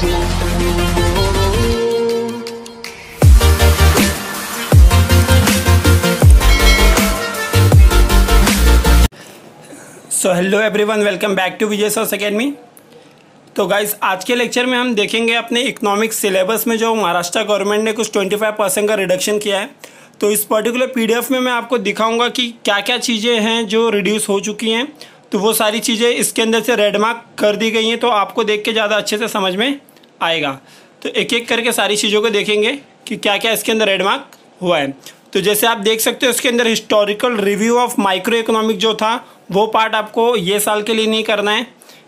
So hello everyone, welcome back to Vijay sauce academy. तो guys, आज के लेक्चर में हम देखेंगे अपने इकोनॉमिक्स सिलेबस में जो महाराष्ट्र गवर्नमेंट ने कुछ 25% का रिडक्शन किया है। तो इस पर्टिकुलर पीडीएफ में मैं आपको दिखाऊंगा कि क्या क्या चीज़ें हैं जो रिड्यूस हो चुकी हैं। तो वो सारी चीज़ें इसके अंदर से रेड मार्क कर दी गई हैं, तो आपको देख के ज़्यादा अच्छे से समझ में आएगा। तो एक एक करके सारी चीज़ों को देखेंगे कि क्या क्या इसके अंदर रेड मार्क हुआ है। तो जैसे आप देख सकते हो, इसके अंदर historical review of micro economic जो था वो पार्ट आपको ये साल के लिए नहीं करना है,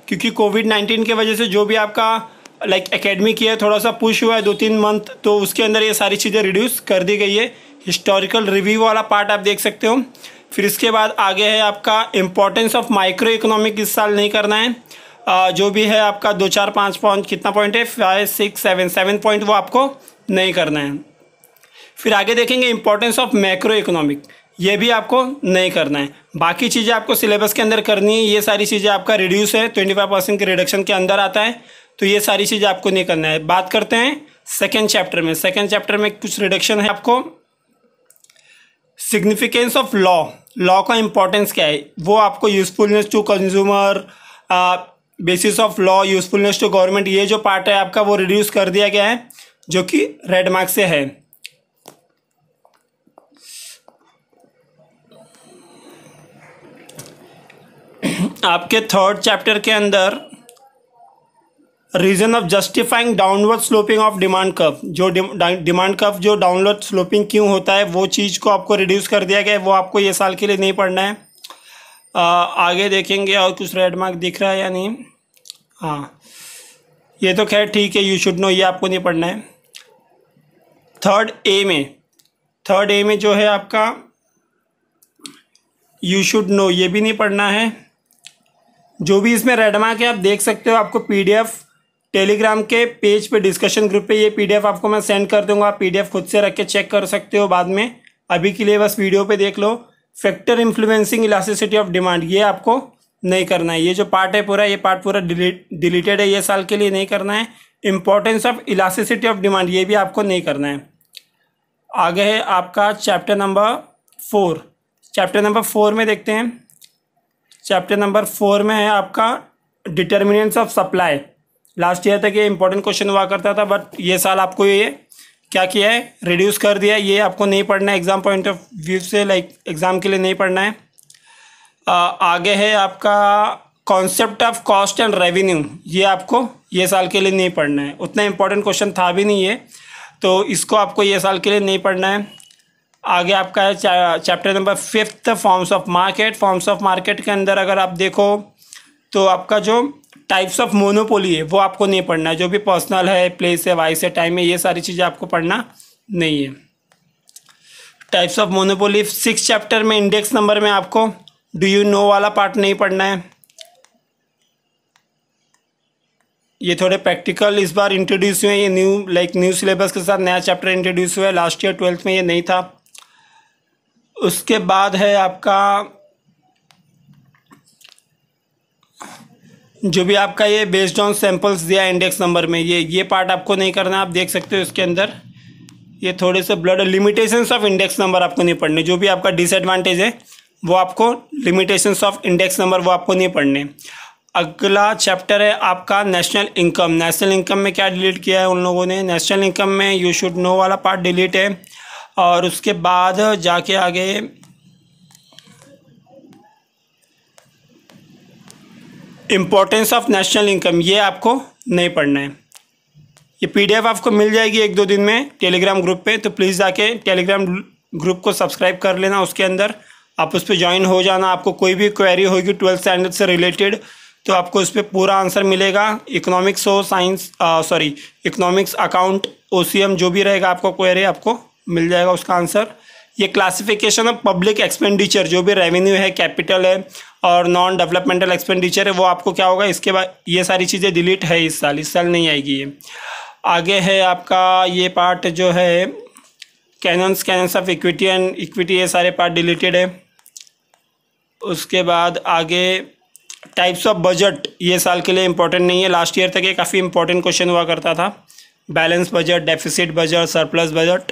क्योंकि कोविड-19 के वजह से जो भी आपका एकेडमिक ईयर थोड़ा सा पुश हुआ है 2-3 मंथ, तो उसके अंदर ये सारी चीज़ें रिड्यूस कर दी गई है। हिस्टोरिकल रिव्यू वाला पार्ट आप देख सकते हो। फिर इसके बाद आगे है आपका इम्पोर्टेंस ऑफ माइक्रो इकोनॉमिक, इस साल नहीं करना है। जो भी है आपका 2, 4, 5 पॉइंट, कितना पॉइंट है, 5, 6, 7 पॉइंट, वो आपको नहीं करना है। फिर आगे देखेंगे इम्पोर्टेंस ऑफ मैक्रो इकोनॉमिक, ये भी आपको नहीं करना है। बाकी चीज़ें आपको सिलेबस के अंदर करनी है। ये सारी चीज़ें आपका रिड्यूस है, 25% के रिडक्शन के अंदर आता है, तो ये सारी चीज़ें आपको नहीं करना है। बात करते हैं सेकेंड चैप्टर में। सेकेंड चैप्टर में कुछ रिडक्शन है आपको। सिग्निफिकेंस ऑफ लॉ का इंपॉर्टेंस क्या है, वो आपको usefulness to consumer, basis of law, usefulness to government, ये जो पार्ट है आपका वो रिड्यूस कर दिया गया है, जो कि रेड मार्क से है। आपके थर्ड चैप्टर के अंदर reason of justifying downward sloping of demand curve, जो डिमांड कर्व जो डाउनवर्ड स्लोपिंग क्यों होता है, वो चीज़ को आपको रिड्यूस कर दिया गया है। वो आपको ये साल के लिए नहीं पढ़ना है। आगे देखेंगे और कुछ रेड मार्क दिख रहा है या नहीं। हाँ, ये तो खैर ठीक है, यू शुड नो, ये आपको नहीं पढ़ना है। थर्ड ए में जो है आपका यू शुड नो, ये भी नहीं पढ़ना है। जो भी इसमें रेड मार्क है आप देख सकते हो। आपको पीडीएफ टेलीग्राम के पेज पे, डिस्कशन ग्रुप पे, ये पीडीएफ आपको मैं सेंड कर दूंगा। आप पीडीएफ खुद से रख के चेक कर सकते हो बाद में। अभी के लिए बस वीडियो पे देख लो। Factor influencing elasticity of demand, ये आपको नहीं करना है। ये जो पार्ट है पूरा, ये पार्ट पूरा डिलीटेड है, ये साल के लिए नहीं करना है। Importance of elasticity of demand, ये भी आपको नहीं करना है। आगे है आपका चैप्टर नंबर 4। चैप्टर नंबर 4 में देखते हैं। चैप्टर नंबर 4 में है आपका determinants of supply. Last year तक ये इंपॉर्टेंट क्वेश्चन हुआ करता था, बट ये साल आपको ये क्या किया है, रिड्यूस कर दिया है। ये आपको नहीं पढ़ना है एग्जाम पॉइंट ऑफ व्यू से, एग्जाम के लिए नहीं पढ़ना है। आगे है आपका concept of cost and revenue, ये आपको ये साल के लिए नहीं पढ़ना है। उतना इंपॉर्टेंट क्वेश्चन था भी नहीं ये, तो इसको आपको ये साल के लिए नहीं पढ़ना है। आगे आपका है chapter number 5, forms of market. Forms of market के अंदर अगर आप देखो तो आपका जो टाइप्स ऑफ मोनोपोली है वो आपको नहीं पढ़ना है। जो भी पर्सनल है, प्लेस है, वाइस है, टाइम है, ये सारी चीज़ें आपको पढ़ना नहीं है। टाइप्स ऑफ मोनोपोली 6 चैप्टर में इंडेक्स नंबर में आपको डू यू नो वाला पार्ट नहीं पढ़ना है। ये थोड़े प्रैक्टिकल इस बार इंट्रोड्यूस हुए हैं। ये न्यू सिलेबस के साथ नया चैप्टर इंट्रोड्यूस हुआ है। लास्ट ईयर 12th में ये नहीं था। उसके बाद है आपका जो भी आपका ये बेस्ड ऑन सैंपल्स दिया इंडेक्स नंबर में, ये पार्ट आपको नहीं करना। आप देख सकते हो इसके अंदर ये थोड़े से blood limitations of index number आपको नहीं पढ़ने। जो भी आपका डिसएडवांटेज है वो आपको, लिमिटेशंस ऑफ इंडेक्स नंबर वो आपको नहीं पढ़ने। अगला चैप्टर है आपका नेशनल इनकम। नेशनल इनकम में क्या डिलीट किया है उन लोगों ने, नेशनल इनकम में यू शुड नो वाला पार्ट डिलीट है। और उसके बाद जाके आगे इम्पोर्टेंस ऑफ नेशनल इनकम, ये आपको नहीं पढ़ना है। ये पीडीएफ आपको मिल जाएगी 1-2 दिन में टेलीग्राम ग्रुप पे, तो प्लीज़ जाके टेलीग्राम ग्रुप को सब्सक्राइब कर लेना। उसके अंदर आप उस पर ज्वाइन हो जाना। आपको कोई भी क्वेरी होगी 12th स्टैंडर्ड से रिलेटेड, तो आपको उस पर पूरा आंसर मिलेगा। इकोनॉमिक्स हो, साइंस, इकोनॉमिक्स, अकाउंट, ओसीएम, जो भी रहेगा आपको क्वेरी, आपको मिल जाएगा उसका आंसर। ये क्लासिफिकेशन ऑफ पब्लिक एक्सपेंडिचर, जो भी रेवेन्यू है, कैपिटल है और नॉन डेवलपमेंटल एक्सपेंडिचर है, वो आपको क्या होगा, इसके बाद ये सारी चीज़ें डिलीट है इस साल नहीं आएगी ये। आगे है आपका ये पार्ट जो है cannons of equity and equity, ये सारे पार्ट डिलीटेड है। उसके बाद आगे टाइप्स ऑफ बजट ये साल के लिए इंपॉर्टेंट नहीं है, लास्ट ईयर तक ये काफ़ी इंपॉर्टेंट क्वेश्चन हुआ करता था। Balance budget, deficit budget, surplus budget.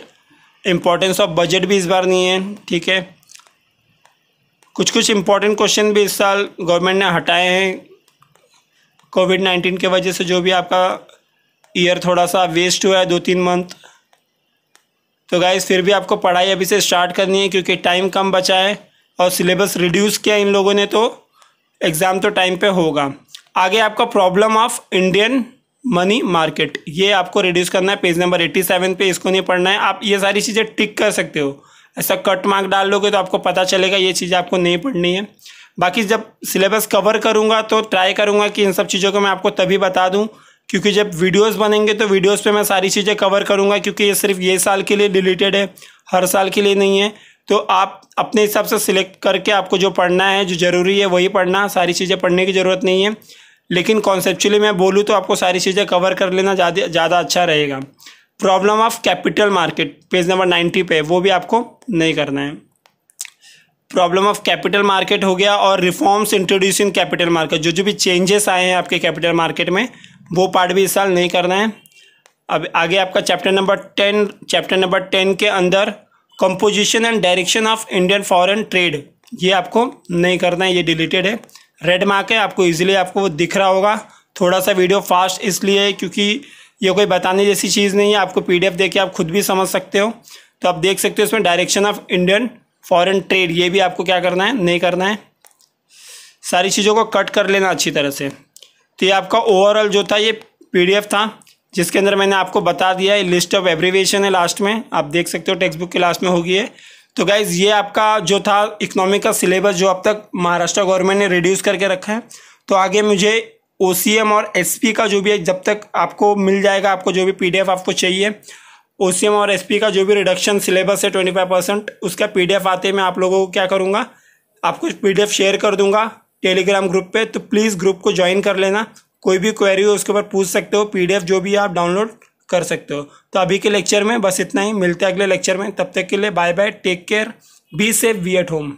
Importance of budget भी इस बार नहीं है, ठीक है। कुछ इंपॉर्टेंट क्वेश्चन भी इस साल गवर्नमेंट ने हटाए हैं कोविड-19 की वजह से, जो भी आपका ईयर थोड़ा सा वेस्ट हुआ है 2-3 मंथ। तो गाइस फिर भी आपको पढ़ाई अभी से स्टार्ट करनी है क्योंकि टाइम कम बचा है और सिलेबस रिड्यूस किया इन लोगों ने, तो एग्ज़ाम तो टाइम पे होगा। आगे आपका problem of Indian money market, ये आपको रिड्यूस करना है पेज नंबर 87 पे, इसको नहीं पढ़ना है। आप ये सारी चीज़ें टिक कर सकते हो, ऐसा कट मार्क डाल लोगे तो आपको पता चलेगा ये चीज़ें आपको नहीं पढ़नी है। बाकी जब सिलेबस कवर करूँगा तो ट्राई करूँगा कि इन सब चीज़ों को मैं आपको तभी बता दूँ, क्योंकि जब वीडियोस बनेंगे तो वीडियोस पे मैं सारी चीज़ें कवर करूँगा, क्योंकि ये सिर्फ ये साल के लिए डिलीटेड है, हर साल के लिए नहीं है। तो आप अपने हिसाब से सिलेक्ट करके आपको जो पढ़ना है, जो ज़रूरी है वही पढ़ना, सारी चीज़ें पढ़ने की ज़रूरत नहीं है। लेकिन कॉन्सेप्चुअली मैं बोलूँ तो आपको सारी चीज़ें कवर कर लेना ज़्यादा अच्छा रहेगा। Problem of capital market page number 90 पे, वो भी आपको नहीं करना है। प्रॉब्लम ऑफ कैपिटल मार्केट हो गया, और reforms introduce in capital market, जो भी चेंजेस आए हैं आपके कैपिटल मार्केट में, वो पार्ट भी इस साल नहीं करना है। अब आगे आपका चैप्टर नंबर 10 के अंदर composition and direction of Indian foreign trade, ये आपको नहीं करना है, ये डिलीटेड है। रेड मार्क है, आपको इजीली आपको वो दिख रहा होगा। थोड़ा सा वीडियो फास्ट इसलिए है क्योंकि ये कोई बताने जैसी चीज़ नहीं है, आपको PDF देके आप खुद भी समझ सकते हो। तो आप देख सकते हो इसमें direction of Indian foreign trade, ये भी आपको क्या करना है, नहीं करना है। सारी चीज़ों को कट कर लेना अच्छी तरह से। तो ये आपका ओवरऑल जो था ये PDF था, जिसके अंदर मैंने आपको बता दिया है, लिस्ट ऑफ एब्रीविएशन है लास्ट में, आप देख सकते हो टेक्स्ट बुक के लास्ट में होगी है। तो गाइज़ ये आपका जो था इकोनॉमिक का सिलेबस जो अब तक महाराष्ट्र गवर्नमेंट ने रिड्यूस करके रखा है। तो आगे मुझे OCM और SP का जो भी है, जब तक आपको मिल जाएगा, आपको जो भी PDF आपको चाहिए, OCM और SP का जो भी रिडक्शन सिलेबस है 25%, उसका PDF आते मैं आप लोगों को क्या करूँगा, आपको PDF शेयर कर दूंगा टेलीग्राम ग्रुप पे। तो प्लीज़ ग्रुप को ज्वाइन कर लेना, कोई भी क्वेरी हो उसके ऊपर पूछ सकते हो, PDF जो भी आप डाउनलोड कर सकते हो। तो अभी के लेक्चर में बस इतना ही, मिलते हैं अगले लेक्चर में, तब तक के लिए bye bye, take care, be safe, be at home.